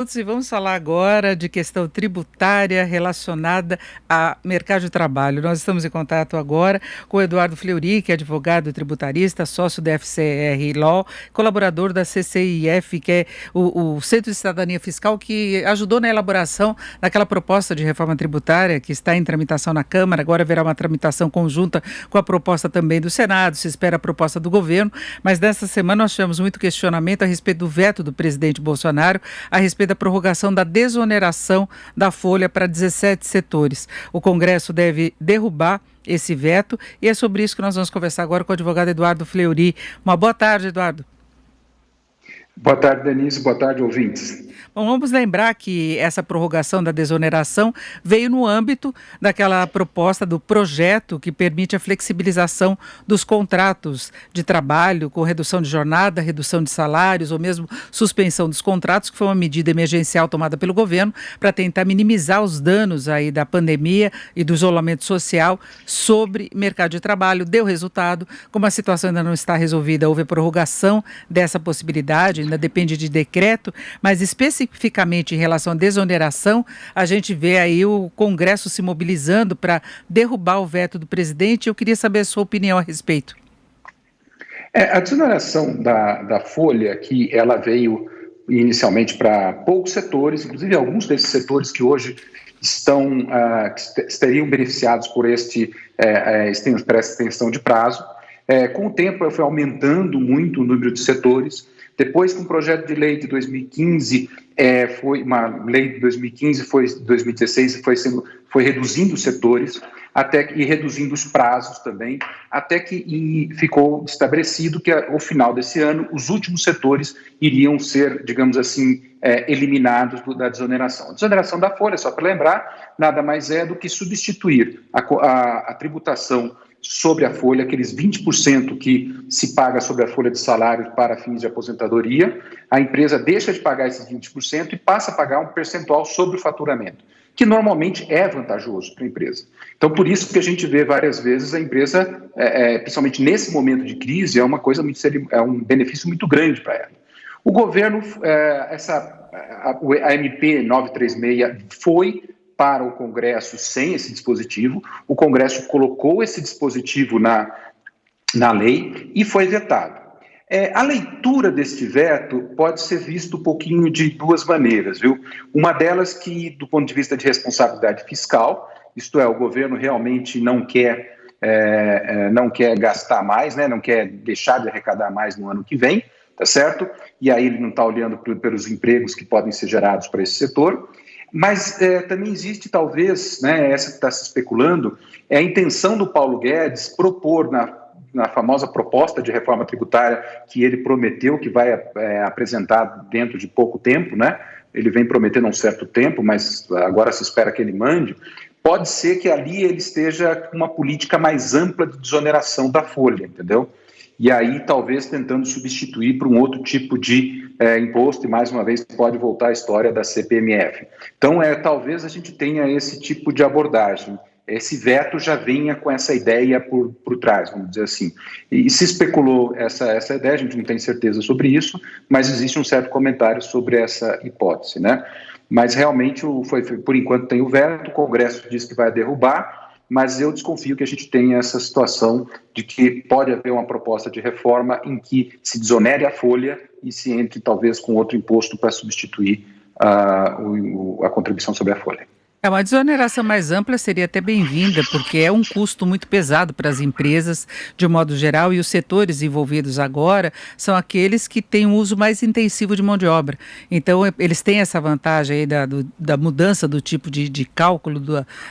E vamos falar agora de questão tributária relacionada a mercado de trabalho. Nós estamos em contato agora com o Eduardo Fleury, que é advogado tributarista, sócio da FCR Law, colaborador da CCIF, que é o Centro de Cidadania Fiscal, que ajudou na elaboração daquela proposta de reforma tributária que está em tramitação na Câmara. Agora haverá uma tramitação conjunta com a proposta também do Senado, se espera a proposta do governo, mas nessa semana nós tivemos muito questionamento a respeito do veto do presidente Bolsonaro a respeito da prorrogação da desoneração da folha para 17 setores. O Congresso deve derrubar esse veto e é sobre isso que nós vamos conversar agora com o advogado Eduardo Fleury. Uma boa tarde, Eduardo. Boa tarde, Denise. Boa tarde, ouvintes. Bom, vamos lembrar que essa prorrogação da desoneração veio no âmbito daquela proposta do projeto que permite a flexibilização dos contratos de trabalho com redução de jornada, redução de salários ou mesmo suspensão dos contratos, que foi uma medida emergencial tomada pelo governo para tentar minimizar os danos aí da pandemia e do isolamento social sobre mercado de trabalho. Deu resultado, como a situação ainda não está resolvida, houve a prorrogação dessa possibilidade, ainda depende de decreto, mas especificamente em relação à desoneração, a gente vê aí o Congresso se mobilizando para derrubar o veto do presidente. Eu queria saber a sua opinião a respeito. A desoneração da folha, que ela veio inicialmente para poucos setores, inclusive alguns desses setores que hoje que estariam beneficiados por essa extensão de prazo. Com o tempo, foi aumentando muito o número de setores. Depois, com o projeto de lei de 2015, foi uma lei de 2015, foi 2016, foi reduzindo os setores e reduzindo os prazos também, até que ficou estabelecido que, ao final desse ano, os últimos setores iriam ser, digamos assim, eliminados da desoneração. A desoneração da folha, só para lembrar, nada mais é do que substituir a tributação sobre a folha, aqueles 20% que se paga sobre a folha de salário para fins de aposentadoria, a empresa deixa de pagar esses 20% e passa a pagar um percentual sobre o faturamento, que normalmente é vantajoso para a empresa. Então, por isso que a gente vê várias vezes a empresa, principalmente nesse momento de crise, é um benefício muito grande para ela. O governo, a MP 936 foi para o Congresso sem esse dispositivo, o Congresso colocou esse dispositivo na lei e foi vetado. A leitura deste veto pode ser vista um pouquinho de duas maneiras, viu? Uma delas que, do ponto de vista de responsabilidade fiscal, isto é, o governo realmente não quer gastar mais, né? Não quer deixar de arrecadar mais no ano que vem, tá certo? E aí ele não está olhando pelos empregos que podem ser gerados para esse setor. Mas também existe, talvez, né, essa que está se especulando, é a intenção do Paulo Guedes propor na famosa proposta de reforma tributária que ele prometeu que vai apresentar dentro de pouco tempo, né? Ele vem prometendo há um certo tempo, mas agora se espera que ele mande. Pode ser que ali ele esteja com uma política mais ampla de desoneração da folha, entendeu? E aí talvez tentando substituir por um outro tipo de imposto, e mais uma vez pode voltar a história da CPMF. Então, talvez a gente tenha esse tipo de abordagem. Esse veto já venha com essa ideia por trás, vamos dizer assim. E se especulou essa ideia, a gente não tem certeza sobre isso, mas existe um certo comentário sobre essa hipótese, né? Mas realmente, por enquanto tem o veto, o Congresso diz que vai derrubar, mas eu desconfio que a gente tenha essa situação de que pode haver uma proposta de reforma em que se desonere a folha e se entre talvez com outro imposto para substituir a contribuição sobre a folha. Uma desoneração mais ampla seria até bem-vinda, porque é um custo muito pesado para as empresas, de um modo geral, e os setores envolvidos agora são aqueles que têm um uso mais intensivo de mão de obra. Então, eles têm essa vantagem aí da mudança do tipo de cálculo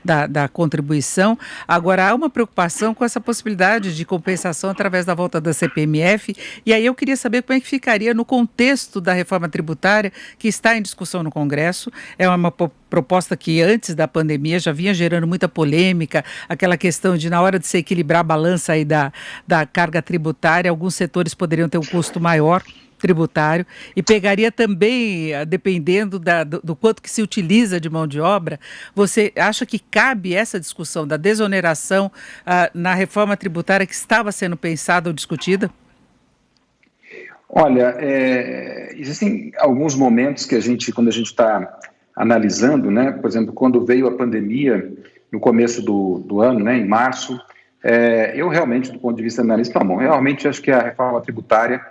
da contribuição. Agora, há uma preocupação com essa possibilidade de compensação através da volta da CPMF, e aí eu queria saber como é que ficaria no contexto da reforma tributária que está em discussão no Congresso. É uma proposta que antes da pandemia já vinha gerando muita polêmica, aquela questão de na hora de se equilibrar a balança aí da carga tributária, alguns setores poderiam ter um custo maior tributário e pegaria também, dependendo do quanto que se utiliza de mão de obra. Você acha que cabe essa discussão da desoneração na reforma tributária que estava sendo pensada ou discutida? Olha, existem alguns momentos que quando a gente está analisando, né, por exemplo, quando veio a pandemia, no começo do ano, né, em março, eu realmente, do ponto de vista analista, bom, realmente acho que a reforma tributária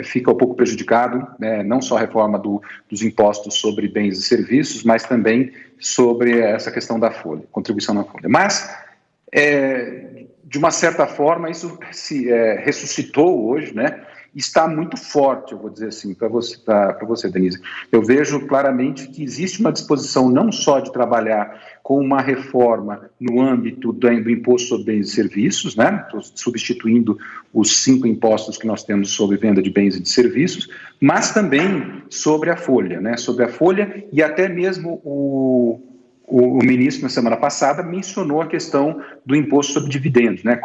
fica um pouco prejudicado, né, não só a reforma dos impostos sobre bens e serviços, mas também sobre essa questão da folha, contribuição na folha. Mas, de uma certa forma, isso se ressuscitou hoje, né? Está muito forte, eu vou dizer assim, para você, Denise. Eu vejo claramente que existe uma disposição não só de trabalhar com uma reforma no âmbito do imposto sobre bens e serviços, né? Substituindo os 5 impostos que nós temos sobre venda de bens e de serviços, mas também sobre a folha, né? Sobre a folha e até mesmo o ministro, na semana passada, mencionou a questão do imposto sobre dividendos, né?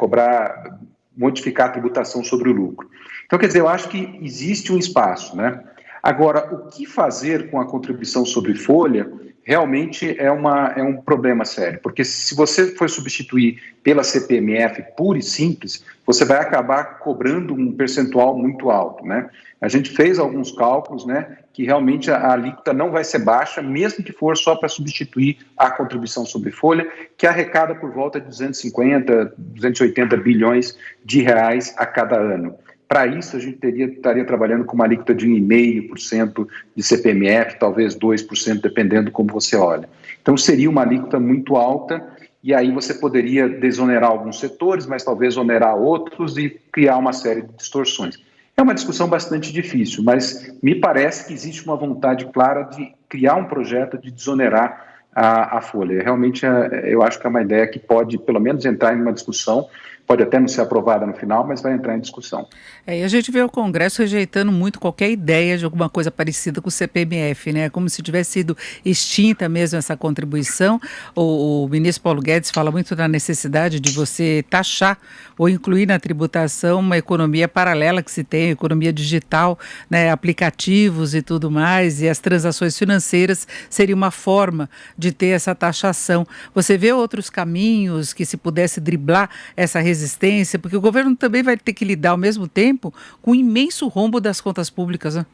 Modificar a tributação sobre o lucro. Então, quer dizer, eu acho que existe um espaço, né? Agora, o que fazer com a contribuição sobre folha realmente é um problema sério, porque se você for substituir pela CPMF pura e simples, você vai acabar cobrando um percentual muito alto, né? A gente fez alguns cálculos, né, que realmente a alíquota não vai ser baixa, mesmo que for só para substituir a contribuição sobre folha, que arrecada por volta de 250, 280 bilhões de reais a cada ano. Para isso, a gente estaria trabalhando com uma alíquota de 1,5% de CPMF, talvez 2%, dependendo como você olha. Então, seria uma alíquota muito alta, e aí você poderia desonerar alguns setores, mas talvez onerar outros e criar uma série de distorções. É uma discussão bastante difícil, mas me parece que existe uma vontade clara de criar um projeto de desonerar a folha. Realmente, eu acho que é uma ideia que pode, pelo menos, entrar em uma discussão, pode até não ser aprovada no final, mas vai entrar em discussão. E a gente vê o Congresso rejeitando muito qualquer ideia de alguma coisa parecida com o CPMF, né? Como se tivesse sido extinta mesmo essa contribuição. O ministro Paulo Guedes fala muito da necessidade de você taxar ou incluir na tributação uma economia paralela que se tem, economia digital, né? Aplicativos e tudo mais, e as transações financeiras seria uma forma de ter essa taxação. Você vê outros caminhos que se pudesse driblar essa resistência, porque o governo também vai ter que lidar ao mesmo tempo com o imenso rombo das contas públicas, né?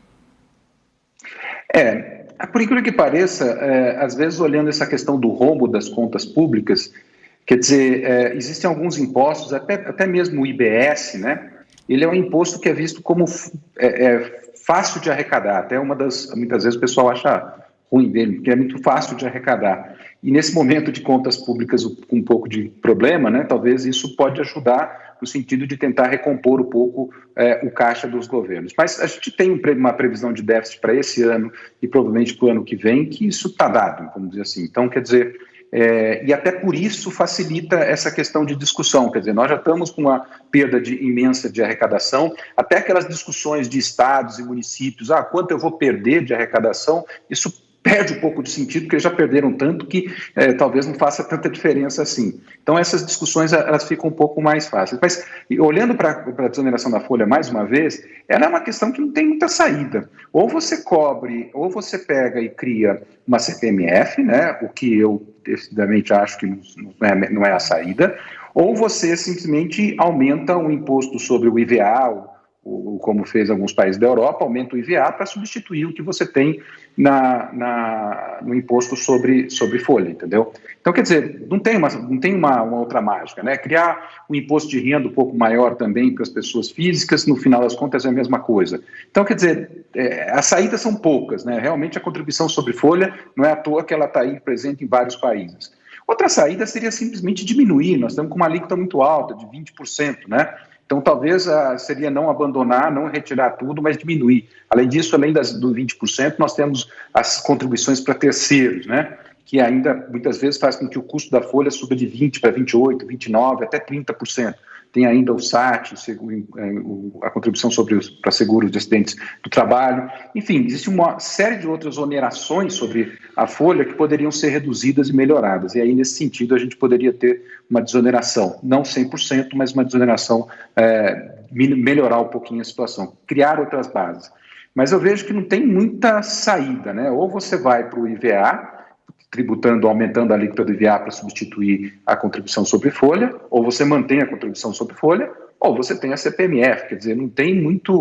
Por incrível que pareça, às vezes olhando essa questão do rombo das contas públicas, quer dizer, existem alguns impostos, até mesmo o IBS, né? Ele é um imposto que é visto como fácil de arrecadar, muitas vezes o pessoal acha ruim dele, porque é muito fácil de arrecadar. E nesse momento de contas públicas com um pouco de problema, né, talvez isso pode ajudar no sentido de tentar recompor um pouco o caixa dos governos. Mas a gente tem uma previsão de déficit para esse ano e provavelmente para o ano que vem, que isso está dado, vamos dizer assim. Então, quer dizer, e até por isso facilita essa questão de discussão, quer dizer, nós já estamos com uma perda imensa de arrecadação, até aquelas discussões de estados e municípios, quanto eu vou perder de arrecadação, isso perde um pouco de sentido, porque eles já perderam tanto que talvez não faça tanta diferença assim. Então, essas discussões elas ficam um pouco mais fáceis. Mas, olhando para a desoneração da folha mais uma vez, ela é uma questão que não tem muita saída. Ou você cobre, ou você pega e cria uma CPMF, né, o que eu decididamente acho que não é a saída, ou você simplesmente aumenta o imposto sobre o IVA, como fez alguns países da Europa, aumenta o IVA para substituir o que você tem no imposto sobre folha, entendeu? Então, quer dizer, não tem uma outra mágica, né? Criar um imposto de renda um pouco maior também para as pessoas físicas, no final das contas é a mesma coisa. Então, quer dizer, as saídas são poucas, né? Realmente a contribuição sobre folha não é à toa que ela está aí presente em vários países. Outra saída seria simplesmente diminuir, nós estamos com uma alíquota muito alta, de 20%, né? Então, talvez seria não abandonar, não retirar tudo, mas diminuir. Além disso, além do 20%, nós temos as contribuições para terceiros, né? Que ainda, muitas vezes, faz com que o custo da folha suba de 20% para 28%, 29%, até 30%. Tem ainda o SAT, a contribuição para seguros de acidentes do trabalho. Enfim, existe uma série de outras onerações sobre a folha que poderiam ser reduzidas e melhoradas. E aí, nesse sentido, a gente poderia ter uma desoneração, não 100%, mas uma desoneração, melhorar um pouquinho a situação, criar outras bases. Mas eu vejo que não tem muita saída, né? Ou você vai para o IVA, aumentando a alíquota do IVA para substituir a contribuição sobre folha, ou você mantém a contribuição sobre folha, ou você tem a CPMF, quer dizer, não tem muita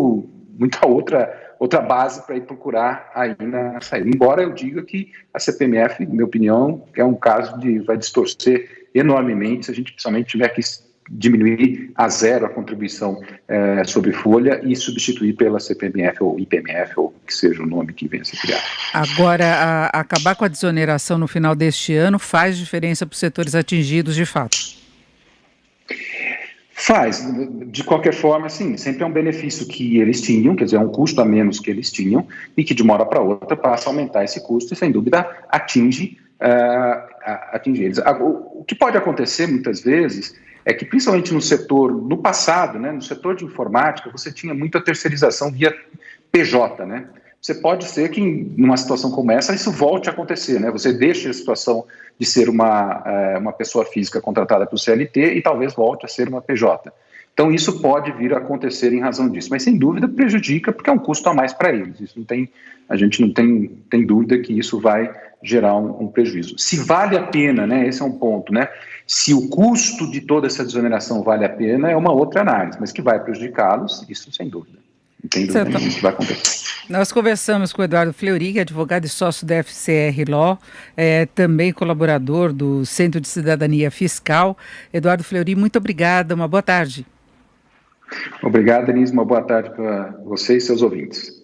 outra base para ir procurar aí na saída. Embora eu diga que a CPMF, na minha opinião, é um caso vai distorcer enormemente se a gente principalmente tiver que diminuir a zero a contribuição sobre folha e substituir pela CPMF ou IPMF, ou que seja o nome que venha a ser criado. Agora, acabar com a desoneração no final deste ano faz diferença para os setores atingidos de fato? Faz, de qualquer forma, sim, sempre é um benefício que eles tinham, quer dizer, é um custo a menos que eles tinham, e que de uma hora para outra passa a aumentar esse custo e, sem dúvida, atinge eles. O que pode acontecer, muitas vezes, é que, principalmente no passado, né, no setor de informática, você tinha muita terceirização via PJ, né? Você pode ser que, numa situação como essa, isso volte a acontecer, né? Você deixa a situação de ser uma pessoa física contratada pelo CLT e talvez volte a ser uma PJ. Então, isso pode vir a acontecer em razão disso, mas sem dúvida prejudica porque é um custo a mais para eles. A gente não tem dúvida que isso vai gerar um prejuízo. Se vale a pena, né? Esse é um ponto, né? Se o custo de toda essa desoneração vale a pena, é uma outra análise, mas que vai prejudicá-los, isso sem dúvida. Não tem dúvida nenhuma que vai acontecer. Nós conversamos com o Eduardo Fleury, que é advogado e sócio da FCR Law, também colaborador do Centro de Cidadania Fiscal. Eduardo Fleury, muito obrigada, uma boa tarde. Obrigado, Denise, uma boa tarde para você e seus ouvintes.